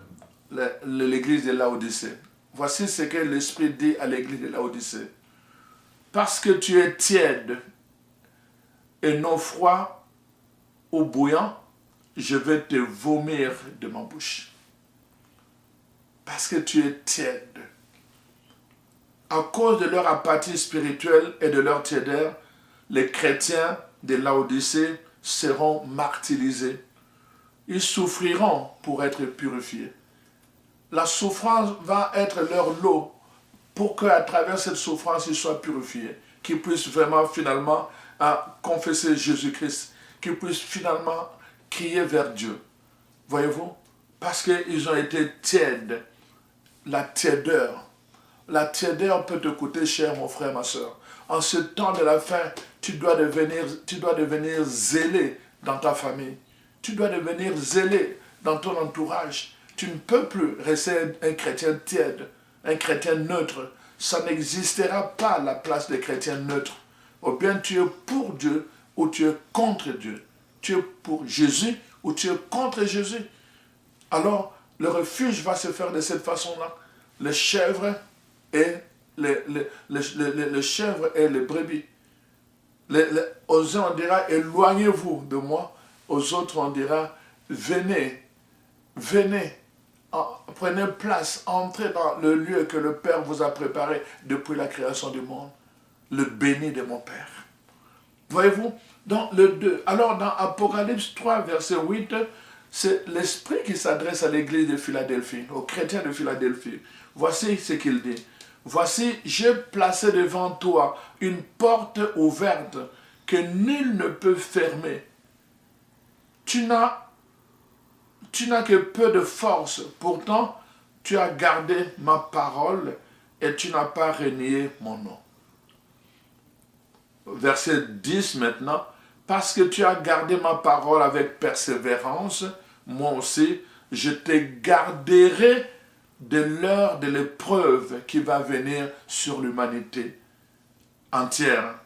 l'église de Laodicée. Voici ce que l'Esprit dit à l'église de Laodicée. Parce que tu es tiède et non froid ou bouillant, je vais te vomir de ma bouche. Parce que tu es tiède. À cause de leur apathie spirituelle et de leur tiédeur, les chrétiens de Laodicée seront martyrisés. Ils souffriront pour être purifiés. La souffrance va être leur lot pour qu'à travers cette souffrance, ils soient purifiés, qu'ils puissent vraiment finalement confesser Jésus-Christ, qu'ils puissent finalement crier vers Dieu. Voyez-vous? Parce qu'ils ont été tièdes. La tiédeur. La tiédeur peut te coûter cher, mon frère, ma soeur. En ce temps de la fin, tu dois devenir zélé dans ta famille. Tu dois devenir zélé dans ton entourage. Tu ne peux plus rester un chrétien tiède, un chrétien neutre. Ça n'existera pas la place des chrétiens neutres. Ou bien tu es pour Dieu ou tu es contre Dieu. Tu es pour Jésus ou tu es contre Jésus. Alors, le refuge va se faire de cette façon-là. Les chèvres et les chèvres et les brebis. Aux uns on dira, éloignez-vous de moi. Aux autres on dira, venez, prenez place, entrez dans le lieu que le Père vous a préparé depuis la création du monde. Le béni de mon Père. Voyez-vous? Dans le 2. Alors dans Apocalypse 3, verset 8, c'est l'Esprit qui s'adresse à l'église de Philadelphie, aux chrétiens de Philadelphie. Voici ce qu'il dit. Voici, j'ai placé devant toi une porte ouverte que nul ne peut fermer. Tu n'as que peu de force, pourtant tu as gardé ma parole et tu n'as pas renié mon nom. Verset 10 maintenant. Parce que tu as gardé ma parole avec persévérance, moi aussi, je te garderai de l'heure de l'épreuve qui va venir sur l'humanité entière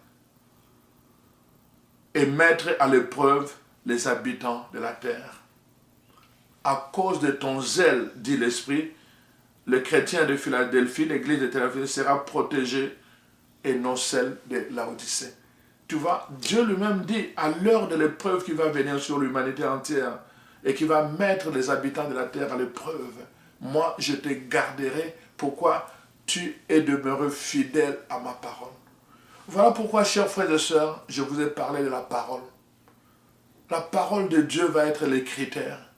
et mettre à l'épreuve les habitants de la terre. À cause de ton zèle, dit l'Esprit, le chrétien de Philadelphie, l'église de Philadelphie sera protégé et non celle de Laodicée. Tu vois, Dieu lui-même dit, à l'heure de l'épreuve qui va venir sur l'humanité entière et qui va mettre les habitants de la terre à l'épreuve, moi, je te garderai. Pourquoi? Tu es demeuré fidèle à ma parole. Voilà pourquoi, chers frères et sœurs, je vous ai parlé de la parole. La parole de Dieu va être les critères.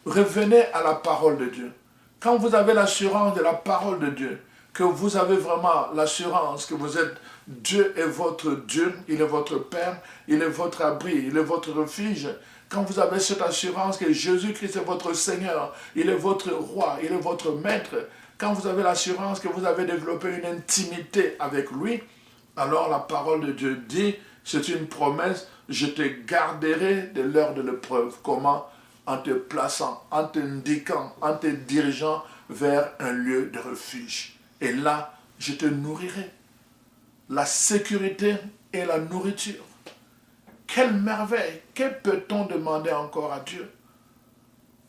Revenez à la parole de Dieu. Quand vous avez l'assurance de la parole de Dieu, que vous avez vraiment l'assurance que vous êtes Dieu est votre Dieu, il est votre Père, il est votre abri, il est votre refuge. Quand vous avez cette assurance que Jésus-Christ est votre Seigneur, il est votre roi, il est votre maître, quand vous avez l'assurance que vous avez développé une intimité avec lui, alors la parole de Dieu dit, c'est une promesse, je te garderai de l'heure de l'épreuve. Comment? En te plaçant, en t'indiquant, en te dirigeant vers un lieu de refuge. Et là, je te nourrirai. La sécurité et la nourriture. Quelle merveille! Que peut-on demander encore à Dieu?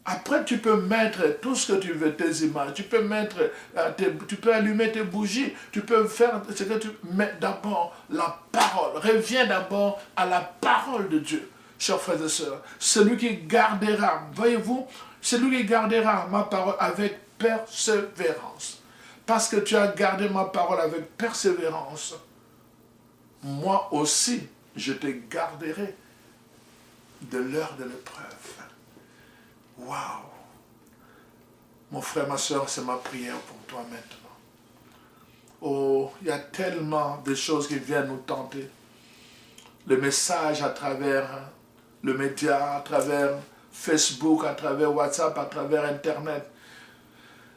Après, tu peux mettre tout ce que tu veux, tes images, tu peux tu peux allumer tes bougies, tu peux faire ce que tu veux. Mais d'abord, la parole. Reviens d'abord à la parole de Dieu, chers frères et sœurs. Celui qui gardera, voyez-vous, celui qui gardera ma parole avec persévérance. Parce que tu as gardé ma parole avec persévérance, moi aussi, je te garderai de l'heure de l'épreuve. Waouh! Mon frère, ma soeur, c'est ma prière pour toi maintenant. Oh, il y a tellement de choses qui viennent nous tenter. Le message à travers le média, à travers Facebook, à travers WhatsApp, à travers Internet.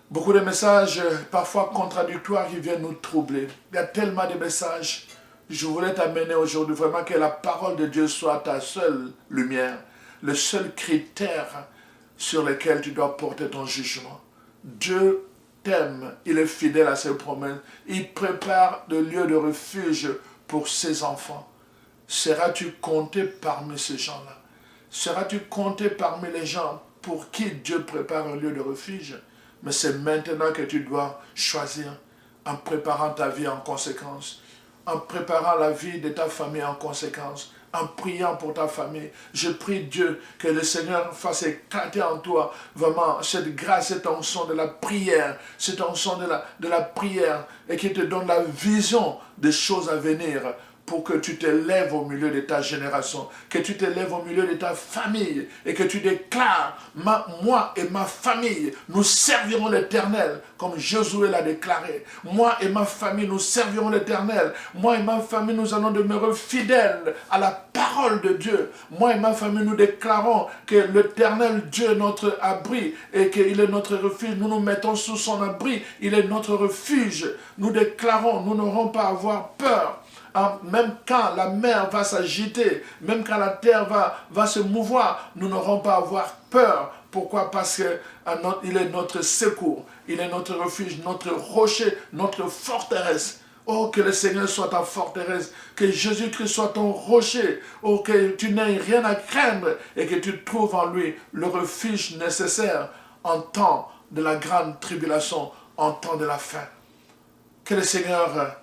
Beaucoup de messages parfois contradictoires qui viennent nous troubler. Il y a tellement de messages. Je voulais t'amener aujourd'hui vraiment que la parole de Dieu soit ta seule lumière, le seul critère sur lequel tu dois porter ton jugement. Dieu t'aime, il est fidèle à ses promesses, il prépare de lieux de refuge pour ses enfants. Seras-tu compté parmi ces gens-là? Seras-tu compté parmi les gens pour qui Dieu prépare un lieu de refuge? Mais c'est maintenant que tu dois choisir en préparant ta vie en conséquence, en préparant la vie de ta famille en conséquence, en priant pour ta famille. Je prie Dieu que le Seigneur fasse éclater en toi vraiment cette grâce, cette onction de la prière, cette onction de la prière et qu'il te donne la vision des choses à venir pour que tu te lèves au milieu de ta génération, que tu te lèves au milieu de ta famille et que tu déclares, moi et ma famille, nous servirons l'Éternel, comme Josué l'a déclaré. Moi et ma famille, nous servirons l'Éternel. Moi et ma famille, nous allons demeurer fidèles à la parole de Dieu. Moi et ma famille, nous déclarons que l'Éternel Dieu est notre abri et qu'il est notre refuge. Nous nous mettons sous son abri. Il est notre refuge. Nous déclarons, nous n'aurons pas à avoir peur. Même quand la mer va s'agiter, même quand la terre va se mouvoir, nous n'aurons pas à avoir peur. Pourquoi? Parce qu'il est notre secours, il est notre refuge, notre rocher, notre forteresse. Oh, que le Seigneur soit ta forteresse, que Jésus-Christ soit ton rocher. Oh, que tu n'aies rien à craindre et que tu trouves en lui le refuge nécessaire en temps de la grande tribulation, en temps de la fin. Que le Seigneur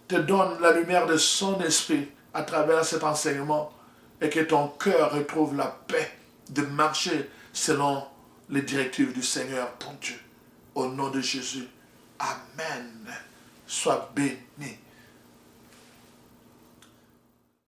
te donne la lumière de son esprit à travers cet enseignement et que ton cœur retrouve la paix de marcher selon les directives du Seigneur ton Dieu. Au nom de Jésus. Amen. Sois béni.